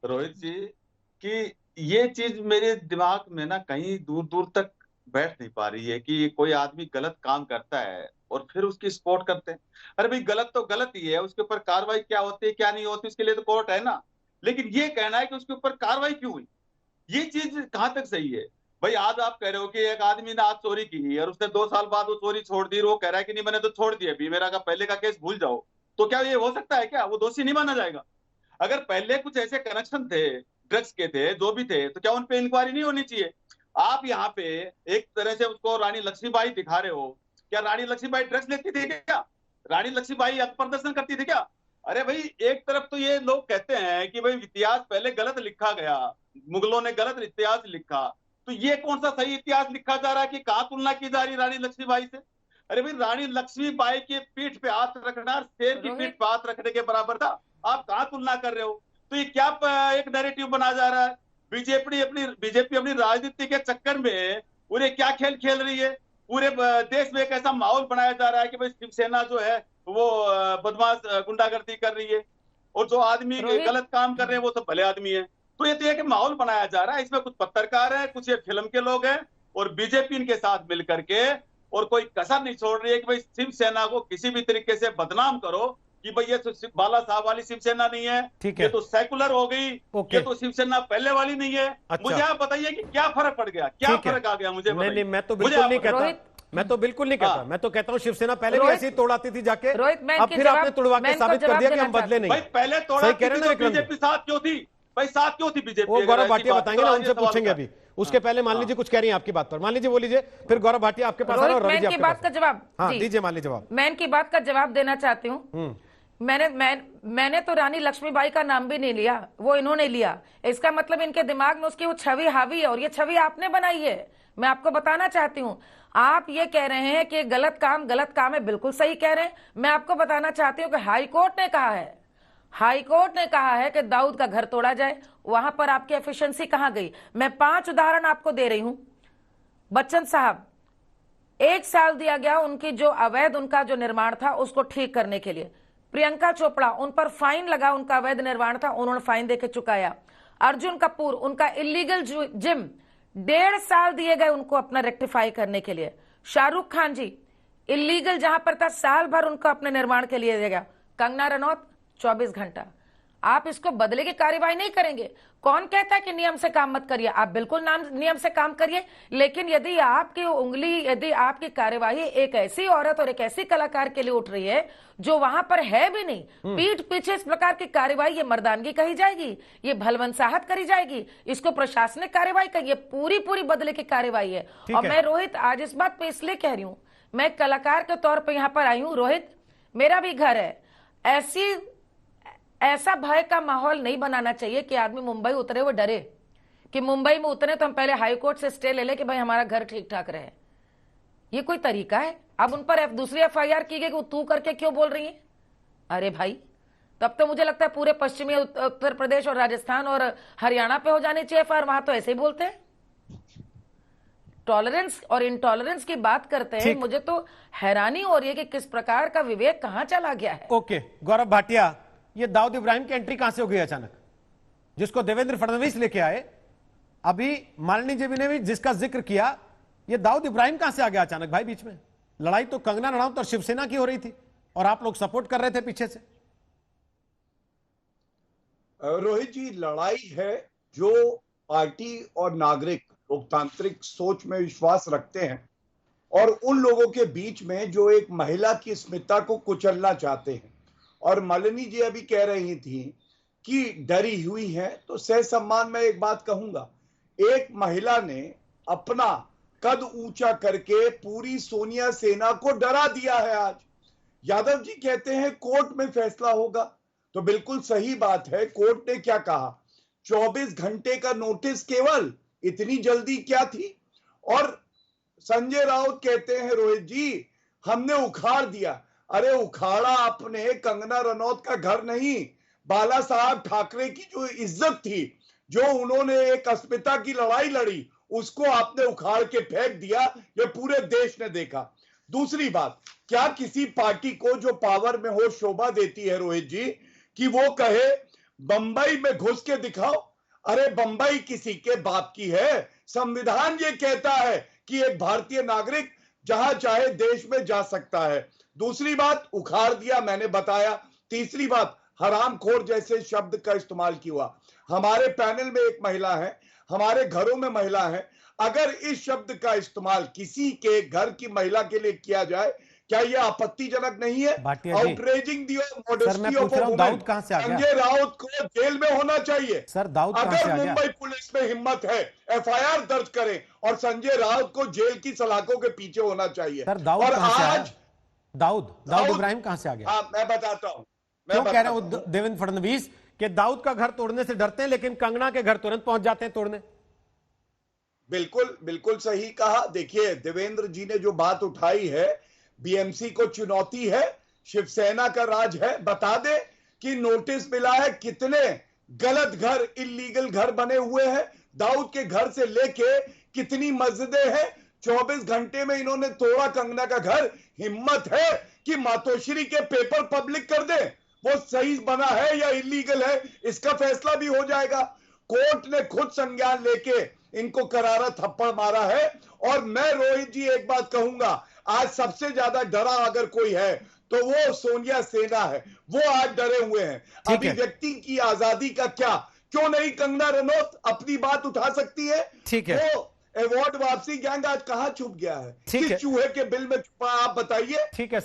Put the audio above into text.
रोहित जी, कि ये चीज मेरे दिमाग में ना कहीं दूर दूर तक बैठ नहीं पा रही है कि कोई आदमी गलत काम करता है और फिर उसकी सपोर्ट करते हैं। अरे भाई, गलत तो गलत ही है, उसके ऊपर कार्रवाई क्या होती है क्या नहीं होती उसके लिए तो कोर्ट है ना। लेकिन ये कहना है कि उसके ऊपर कार्रवाई क्यों हुई, ये चीज कहाँ तक सही है। भाई आज आप कह रहे हो कि एक आदमी ने आज चोरी की और उसने 2 साल बाद वो चोरी छोड़ दी और वो कह रहा है कि नहीं मैंने तो छोड़ दी, अभी मेरा का पहले का केस भूल जाओ। तो क्या ये हो सकता है, क्या वो दोषी नहीं माना जाएगा? अगर पहले कुछ ऐसे कनेक्शन थे, ड्रग्स के थे जो भी थे, तो क्या उन पे इंक्वायरी नहीं होनी चाहिए? आप यहाँ पे एक तरह से उसको रानी लक्ष्मीबाई दिखा रहे हो। क्या रानी लक्ष्मीबाई ड्रग्स लेती थी क्या? रानी लक्ष्मीबाई अंग प्रदर्शन करती थी क्या? अरे भाई, एक तरफ तो ये लोग कहते हैं कि भाई इतिहास पहले गलत लिखा गया, मुगलों ने गलत इतिहास लिखा। तो ये कौन सा सही इतिहास लिखा जा रहा है कि कहाँ तुलना की जा रही रानी लक्ष्मीबाई से? अरे भाई, रानी लक्ष्मीबाई के पीठ पे हाथ रखना शेर की पीठ रोहित, पे हाथ रखने के बराबर था। आप कहाँ तुलना कर रहे हो? तो ये क्या एक नैरेटिव बना जा रहा है? बीजेपी अपनी राजनीति के चक्कर में उन्हें क्या खेल खेल रही है? पूरे देश में एक ऐसा माहौल बनाया जा रहा है कि भाई शिवसेना जो है वो बदमाश गुंडागर्दी कर रही है, और जो आदमी रोहित, गलत काम कर रहे हैं वो सब भले आदमी है। तो ये तो एक माहौल बनाया जा रहा है, इसमें कुछ पत्रकार है, कुछ ये फिल्म के लोग हैं, और बीजेपी इनके साथ मिलकर के और कोई कसर नहीं छोड़ रही है कि भाई शिवसेना को किसी भी तरीके से बदनाम करो कि भाई ये तो बाला साहब वाली शिवसेना नहीं है, ठीक ये है। तो सेकुलर हो गई, ओके। ये तो शिवसेना पहले वाली नहीं है। अच्छा। मुझे आप बताइए कि क्या फर्क पड़ गया, क्या ठीक है। फर्क आ गया, मुझे नहीं बताइए। नहीं, मैं तो मुझे बिल्कुल आप नहीं बताइए। कहता। रोहित, मैं तो बिल्कुल नहीं कहता। हाँ, मैं तो कहता हूं शिवसेना पहले भी रोहित, ऐसे ही तोड़ाती थी जाके। रोहित, मैं अब इनके फिर आपने जवाब तुड़वा मैं के इनको साबित कर जवाब दिया कि देना हम बदले चाहती हूँ। नहीं। भाई पहले सही तोड़ाती कह रहे थी हैं ना तो विक्रम जी? बीजेपी साथ क्यों थी? भाई साथ क्यों थी वो बीजेपी अगर गौरव ऐसी भाटिया बात है? बताएंगे चलो ना, आज ये उनसे सवाल पूछेंगे उठा है। अभी। उसके हाँ, पहले मान लीजिए हाँ। कुछ कह रही हैं आपकी बात पर, मान लीजिए वो लीजिए, फिर गौरव भाटिया आपके पास आ रहा है रोहित, और मैं रवि जी इनकी आपके बात पास का है। जवाब हाँ जी, दीजिए, मान लीजिए जवाब। मैं इनकी बात का जवाब देना चाहती हूँ। मैंने तो रानी लक्ष्मीबाई का नाम भी नहीं लिया, वो इन्होंने लिया। इसका मतलब इनके दिमाग में उसकी वो छवि हावी है, और ये छवि आपने बनाई है। मैं आपको बताना चाहती हूँ, आप ये कह रहे हैं कि गलत काम है, बिल्कुल सही कह रहे हैं। मैं आपको बताना चाहती हूँ कि हाई कोर्ट ने कहा है कि दाऊद का घर तोड़ा जाए। वहां पर आपकी एफिशिएंसी कहां गई? मैं 5 उदाहरण आपको दे रही हूं। बच्चन साहब, 1 साल दिया गया उनकी जो अवैध उनका जो निर्माण था उसको ठीक करने के लिए। प्रियंका चोपड़ा, उन पर फाइन लगा, उनका अवैध निर्माण था, उन्होंने फाइन देके चुकाया। अर्जुन कपूर, उनका इलीगल जिम, 1.5 साल दिए गए उनको अपना रेक्टिफाई करने के लिए। शाहरुख खान जी, इलीगल जहां पर था, साल भर उनको अपने निर्माण के लिए दिया गया। कंगना रनौत, 24 घंटा। आप इसको बदले की कार्यवाही नहीं करेंगे? कौन कहता है कि नियम से काम मत करिए? आप बिल्कुल नियम से काम करिए, लेकिन यदि आपकी उंगली, यदि आपकी कार्यवाही एक ऐसी औरत और एक ऐसी कलाकार के लिए उठ रही है जो वहां पर है भी नहीं, पीठ पीछे इस प्रकार की कार्यवाही, ये मर्दानगी कही जाएगी? ये भलवंसाहत करी जाएगी? इसको प्रशासनिक कार्यवाही कहिए? पूरी पूरी बदले की कार्यवाही है। और मैं रोहित आज इस बात पे इसलिए कह रही हूं, मैं कलाकार के तौर पर यहां पर आई हूं। रोहित, मेरा भी घर है। ऐसा भय का माहौल नहीं बनाना चाहिए कि आदमी मुंबई उतरे वो डरे कि मुंबई में उतरे तो हम पहले हाईकोर्ट से स्टे ले ले कि भाई हमारा घर ठीक ठाक रहे। ये कोई तरीका है? अब उन पर दूसरी एफआईआर की गई कि तू करके क्यों बोल रही है? अरे भाई, तब तो मुझे लगता है पूरे पश्चिमी उत्तर प्रदेश और राजस्थान और हरियाणा पे हो जानी चाहिए एफआईआर। वहां तो ऐसे ही बोलते हैं, टॉलरेंस और इंटॉलरेंस की बात करते हैं। मुझे तो हैरानी हो रही है कि किस प्रकार का विवेक कहां चला गया है। ओके गौरव भाटिया, ये दाऊद इब्राहिम की एंट्री कहां से हो गई अचानक, जिसको देवेंद्र फडणवीस लेके आए? अभी मालिनी जी ने भी जिसका जिक्र किया, ये दाऊद इब्राहिम कहां से आ गया अचानक भाई बीच में? लड़ाई तो कंगना रनौत और शिवसेना की हो रही थी और आप लोग सपोर्ट कर रहे थे पीछे से। रोहित जी, लड़ाई है जो पार्टी और नागरिक लोकतांत्रिक सोच में विश्वास रखते हैं और उन लोगों के बीच में जो एक महिला की अस्मिता को कुचलना चाहते हैं। और मालिनी जी अभी कह रही थी कि डरी हुई है, तो सह सम्मान में एक बात कहूंगा, एक महिला ने अपना कद ऊंचा करके पूरी सोनिया सेना को डरा दिया है। आज यादव जी कहते हैं कोर्ट में फैसला होगा, तो बिल्कुल सही बात है। कोर्ट ने क्या कहा? 24 घंटे का नोटिस केवल, इतनी जल्दी क्या थी? और संजय राउत कहते हैं रोहित जी हमने उखाड़ दिया। अरे उखाड़ा आपने कंगना रनौत का घर नहीं, बाला साहब ठाकरे की जो इज्जत थी, जो उन्होंने एक अस्मिता की लड़ाई लड़ी, उसको आपने उखाड़ के फेंक दिया। ये पूरे देश ने देखा। दूसरी बात, क्या किसी पार्टी को जो पावर में हो शोभा देती है रोहित जी कि वो कहे बंबई में घुस के दिखाओ। अरे बंबई किसी के बाप की है? संविधान ये कहता है कि एक भारतीय नागरिक जहां चाहे देश में जा सकता है। दूसरी बात, उखाड़ दिया, मैंने बताया। तीसरी बात, हरामखोर जैसे शब्द का इस्तेमाल किया। हमारे पैनल में एक महिला है, हमारे घरों में महिला है। अगर इस शब्द का इस्तेमाल किसी के घर की महिला के लिए किया जाए, क्या यह आपत्तिजनक नहीं है? भाटिया जी, आउटरेजिंग दी सर मैं पूछ रहा हूं दाऊद कहां से आ गया? संजय राउत को जेल में होना चाहिए। सर दाऊद कहां से अगर आ गया? मुंबई पुलिस में हिम्मत है, एफआईआर दर्ज करें और संजय राउत को जेल की सलाखों के पीछे होना चाहिए। सर दाऊद और कहां से आया? आज दाऊद इब्राहिम कहां से आ गया? हाँ, मैं बताता हूं। क्यों कह रहे हैं देवेंद्र फडणवीस कि दाऊद का घर तोड़ने से डरते हैं, लेकिन कंगना के घर तुरंत पहुंच जाते हैं तोड़ने? बिल्कुल बिल्कुल सही कहा। देखिए, देवेंद्र जी ने जो बात उठाई है, बीएमसी को चुनौती है, शिवसेना का राज है। बता दे कि नोटिस मिला है कितने गलत घर, इल्लीगल घर बने हुए हैं। दाऊद के घर से लेके कितनी मस्जिदें हैं। 24 घंटे में इन्होंने तोड़ा कंगना का घर। हिम्मत है कि मातोश्री के पेपर पब्लिक कर दे, वो सही बना है या इल्लीगल है, इसका फैसला भी हो जाएगा। कोर्ट ने खुद संज्ञान लेके इनको करारा थप्पड़ मारा है। और मैं रोहित जी एक बात कहूंगा, आज सबसे ज्यादा डरा अगर कोई है तो वो सोनिया सेना है। वो आज डरे हुए हैं। अभिव्यक्ति की आजादी का क्या, क्यों नहीं कंगना रनौत अपनी बात उठा सकती है? ठीक है। वो अवार्ड वापसी गैंग आज कहां छुप गया है? ठीक है। किस चूहे के बिल में छुपा, आप बताइए। ठीक है सर।